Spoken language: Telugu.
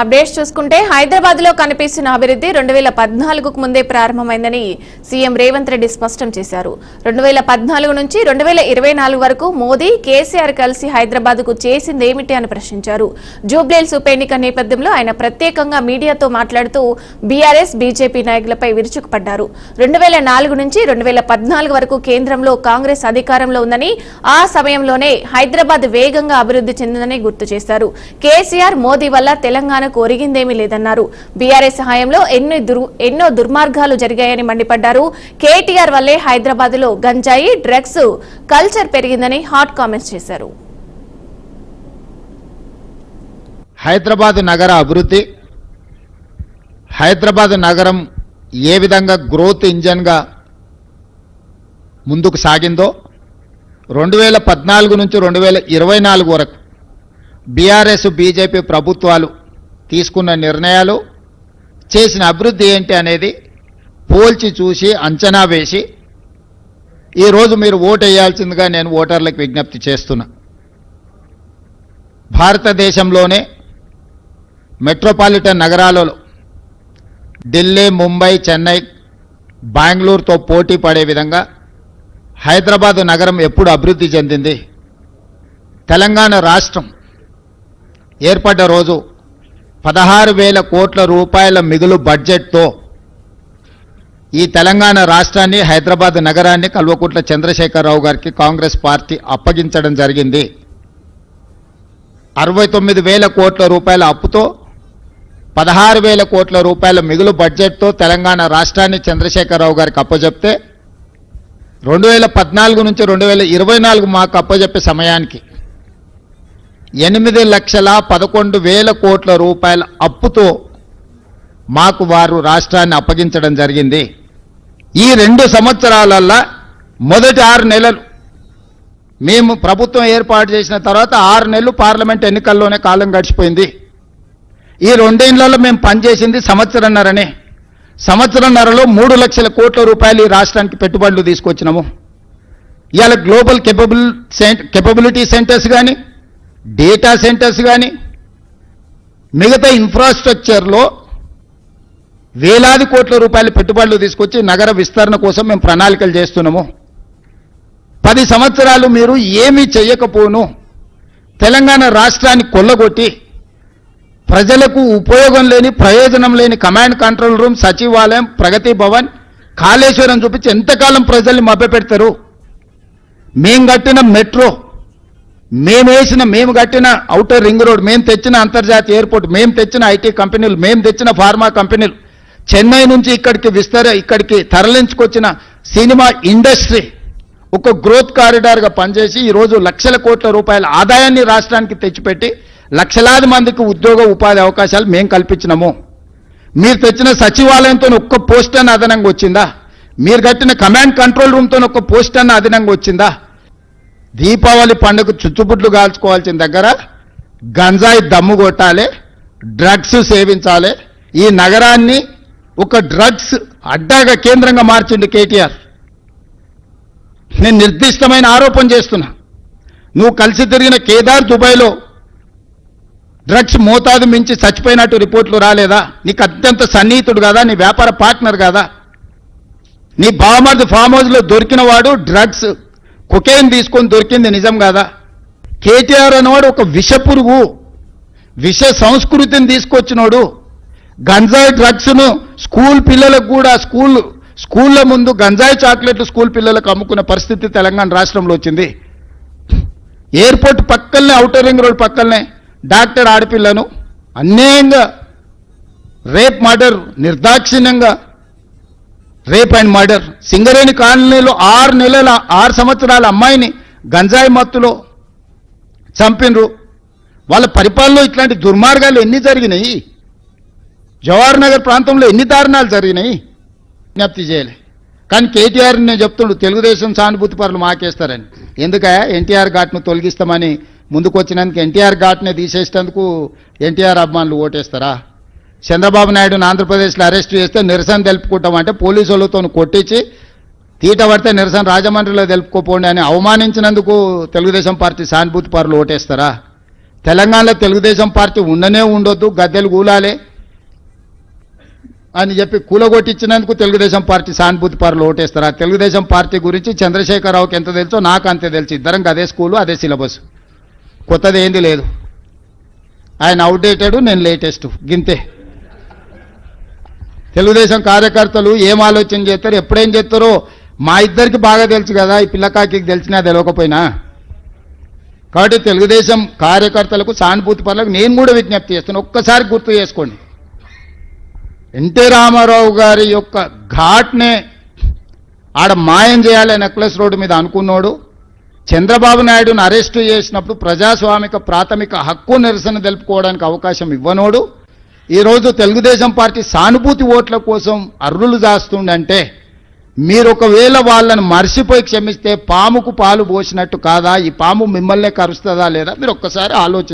అప్డేట్స్ చూసుకుంటే హైదరాబాద్ లో కనిపిస్తున్న అభివృద్ధి 2014కు ముందే ప్రారంభమైందని సీఎం రేవంత్ రెడ్డి స్పష్టం చేశారు. 2014 నుంచి 2024 వరకు మోదీ కేసీఆర్ కలిసి హైదరాబాద్ కు చేసిందేమిటి అని ప్రశ్నించారు. జూబ్లీహిల్స్ ఉప ఎన్నిక నేపథ్యంలో ఆయన ప్రత్యేకంగా మీడియాతో మాట్లాడుతూ బీఆర్ఎస్ బీజేపీ నాయకులపై విరుచుకుపడ్డారు. 2004 నుంచి 2014 వరకు కేంద్రంలో కాంగ్రెస్ అధికారంలో ఉందని, ఆ సమయంలోనే హైదరాబాద్ వేగంగా అభివృద్ధి చెందిందని గుర్తు చేశారు. కేసీఆర్ మోదీ వల్ల తెలంగాణకు ఒరిగిందేమీ లేదన్నారు. బీఆర్ఎస్ హయాంలో ఎన్నో దుర్మార్గాలు జరిగాయని మండిపడ్డారు. కేటీఆర్ వల్లే హైదరాబాద్ లో గంజాయి, డ్రగ్స్ కల్చర్ పెరిగిందని హాట్ కామెంట్స్ చేశారు. హైదరాబాద్ నగర అభివృద్ధి, హైదరాబాద్ నగరం ఏ విధంగా గ్రోత్ ఇంజన్గా ముందుకు సాగిందో 2014 నుంచి 2024 వరకు బీఆర్ఎస్ బీజేపీ ప్రభుత్వాలు తీసుకున్న నిర్ణయాలు, చేసిన అభివృద్ధి ఏంటి అనేది పోల్చి చూసి అంచనా వేసి ఈరోజు మీరు ఓటు వేయాల్సిందిగా నేను ఓటర్లకు విజ్ఞప్తి చేస్తున్నా. భారతదేశంలోనే మెట్రోపాలిటన్ నగరాలలో ఢిల్లీ, ముంబై, చెన్నై, బెంగళూరుతో పోటీ పడే విధంగా హైదరాబాద్ నగరం ఎప్పుడు అభివృద్ధి చెందింది? తెలంగాణ రాష్ట్రం ఏర్పడ్డ రోజు 16,000 కోట్ల రూపాయల మిగులు బడ్జెట్తో ఈ తెలంగాణ రాష్ట్రాన్ని, హైదరాబాద్ నగరాన్ని కల్వకుంట్ల చంద్రశేఖరరావు గారికి కాంగ్రెస్ పార్టీ అప్పగించడం జరిగింది. 69,000 కోట్ల రూపాయల అప్పుతో 16,000 కోట్ల రూపాయల మిగులు బడ్జెట్తో తెలంగాణ రాష్ట్రాన్ని చంద్రశేఖరరావు గారికి అప్పజెప్తే 2014 నుంచి 2024 మాకు అప్పజెప్పే సమయానికి 8,11,000 కోట్ల రూపాయల అప్పుతో మాకు వారు రాష్ట్రాన్ని అప్పగించడం జరిగింది. ఈ 2 సంవత్సరాలల్లో మొదటి 6 నెలలు మేము ప్రభుత్వం ఏర్పాటు చేసిన తర్వాత 6 నెలలు పార్లమెంట్ ఎన్నికల్లోనే కాలం గడిచిపోయింది. ఈ 2 ఏళ్లలో మేము పనిచేసింది సంవత్సరన్నరనే. సంవత్సరన్నరలో 3 లక్షల కోట్ల రూపాయలు ఈ రాష్ట్రానికి పెట్టుబడులు తీసుకొచ్చినాము. ఇవాళ గ్లోబల్ కేపబిలిటీ సెంటర్స్ కానీ, డేటా సెంటర్స్ కానీ, మిగతా ఇన్ఫ్రాస్ట్రక్చర్లో వేలాది కోట్ల రూపాయల పెట్టుబడులు తీసుకొచ్చి నగర విస్తరణ కోసం మేము ప్రణాళికలు చేస్తున్నాము. 10 సంవత్సరాలు మీరు ఏమీ చేయకపోను తెలంగాణ రాష్ట్రాన్ని కొల్లగొట్టి ప్రజలకు ఉపయోగం లేని, ప్రయోజనం లేని కమాండ్ కంట్రోల్ రూమ్, సచివాలయం, ప్రగతి భవన్, కాళేశ్వరం చూపించి ఎంతకాలం ప్రజల్ని మభ్యపెడతారు? మేము కట్టిన మెట్రో, మేము కట్టిన ఔటర్ రింగ్ రోడ్, మేము తెచ్చిన అంతర్జాతీయ ఎయిర్పోర్ట్, మేము తెచ్చిన ఐటీ కంపెనీలు, మేము తెచ్చిన ఫార్మా కంపెనీలు, చెన్నై నుంచి ఇక్కడికి తరలించుకొచ్చిన సినిమా ఇండస్ట్రీ ఒక గ్రోత్ కారిడార్గా పనిచేసి ఈరోజు లక్షల కోట్ల రూపాయల ఆదాయాన్ని రాష్ట్రానికి తెచ్చిపెట్టి లక్షలాది మందికి ఉద్యోగ ఉపాధి అవకాశాలు మేము కల్పించినాము. మీరు తెచ్చిన సచివాలయంతో ఒక్క పోస్ట్ అన్న అదనంగా వచ్చిందా? మీరు కట్టిన కమాండ్ కంట్రోల్ రూమ్తో ఒక్క పోస్ట్ అన్న అదనంగా వచ్చిందా? దీపావళి పండుగ చుచ్చుబుడ్లు కాల్చుకోవాల్సిన దగ్గర గంజాయి దమ్ము కొట్టాలి, డ్రగ్స్ సేవించాలి. ఈ నగరాన్ని ఒక డ్రగ్స్ అడ్డాగా కేంద్రంగా మార్చింది కేటీఆర్. నేను నిర్దిష్టమైన ఆరోపణ చేస్తున్నా. నువ్వు కలిసి తిరిగిన కేదార్, దుబాయ్లో డ్రగ్స్ మోతాదు మించి చచ్చిపోయినట్టు రిపోర్ట్లు రాలేదా? నీకు అత్యంత సన్నిహితుడు కదా, నీ వ్యాపార పార్ట్నర్ కదా. నీ బావమరిది ఫామ్ హౌస్లో దొరికిన వాడు డ్రగ్స్ కొకైన్ తీసుకొని దొరికింది నిజం కాదా? కేటీఆర్ అనేవాడు ఒక విషపురుగు, విష సంస్కృతిని తీసుకొచ్చినోడు. గంజాయి డ్రగ్స్ను స్కూల్ పిల్లలకు కూడా స్కూళ్ళ ముందు గంజాయి చాక్లెట్లు స్కూల్ పిల్లలకు అమ్ముకునే పరిస్థితి తెలంగాణ రాష్ట్రంలో వచ్చింది. ఎయిర్పోర్ట్ పక్కనే, ఔటర్ రింగ్ రోడ్ పక్కనే డాక్టర్ ఆడపిల్లను అన్యాయంగా రేప్ మర్డర్, నిర్దాక్షిణ్యంగా రేప్ అండ్ మర్డర్. సింగరేణి కాలనీలో 6 సంవత్సరాల అమ్మాయిని గంజాయి మత్తులో చంపినరు. వాళ్ళ పరిపాలనలో ఇట్లాంటి దుర్మార్గాలు ఎన్ని జరిగినాయి? జవహర్ నగర్ ప్రాంతంలో ఎన్ని దారుణాలు జరిగినాయి? విజ్ఞప్తి చేయలే. కానీ కేటీఆర్ నేను చెప్తుండు, తెలుగుదేశం సానుభూతి పరులు మాకేస్తారని. ఎందుకయా ఎన్టీఆర్ ఘాట్ను తొలగిస్తామని ముందుకొచ్చినందుకు ఎన్టీఆర్ ఘాట్నే తీసేసేందుకు ఎన్టీఆర్ అభిమానులు ఓటేస్తారా? చంద్రబాబు నాయుడుని ఆంధ్రప్రదేశ్లో అరెస్ట్ చేస్తే నిరసన తెలుపుకుంటామంటే పోలీసు వాళ్ళతో కొట్టించి తీట పడితే నిరసన రాజమండ్రిలో తెలుపుకోపోండి అని అవమానించినందుకు తెలుగుదేశం పార్టీ సానుభూతి పరులు ఓటేస్తారా? తెలంగాణలో తెలుగుదేశం పార్టీ ఉండనే ఉండొద్దు, గద్దెలు కూలాలే అని చెప్పి కూలగొట్టించినందుకు తెలుగుదేశం పార్టీ సానుభూతి పరులు ఓటేస్తారు. ఆ తెలుగుదేశం పార్టీ గురించి చంద్రశేఖరరావుకి ఎంత తెలుసో నాకు అంతే తెలుసు. ఇద్దరం అదే స్కూలు, అదే సిలబస్, కొత్తది ఏంది లేదు. ఆయన అవుట్డేటెడ్, నేను లేటెస్ట్, గింతే. తెలుగుదేశం కార్యకర్తలు ఏం ఆలోచన చేస్తారు, ఎప్పుడేం చేస్తారో మా ఇద్దరికి బాగా తెలుసు కదా, ఈ పిల్లకాకి తెలిసినా తెలియకపోయినా. కాబట్టి తెలుగుదేశం కార్యకర్తలకు సానుభూతి పరులకు నేను కూడా విజ్ఞప్తి చేస్తాను, ఒక్కసారి గుర్తు చేసుకోండి. ఎన్టీ రామారావు గారి యొక్క ఘాట్నే ఆడ మాయం చేయాలి నెక్లెస్ రోడ్డు మీద అనుకున్నాడు. చంద్రబాబు నాయుడును అరెస్టు చేసినప్పుడు ప్రజాస్వామిక ప్రాథమిక హక్కు నిరసన తెలుపుకోవడానికి అవకాశం ఇవ్వనోడు ఈరోజు తెలుగుదేశం పార్టీ సానుభూతి ఓట్ల కోసం అర్రులు జాస్తుండంటే మీరు ఒకవేళ వాళ్ళని మర్చిపోయి క్షమిస్తే పాముకు పాలు పోసినట్టు కాదా? ఈ పాము మిమ్మల్నే కరుస్తుందా లేదా? మీరు ఒక్కసారి ఆలోచించండి.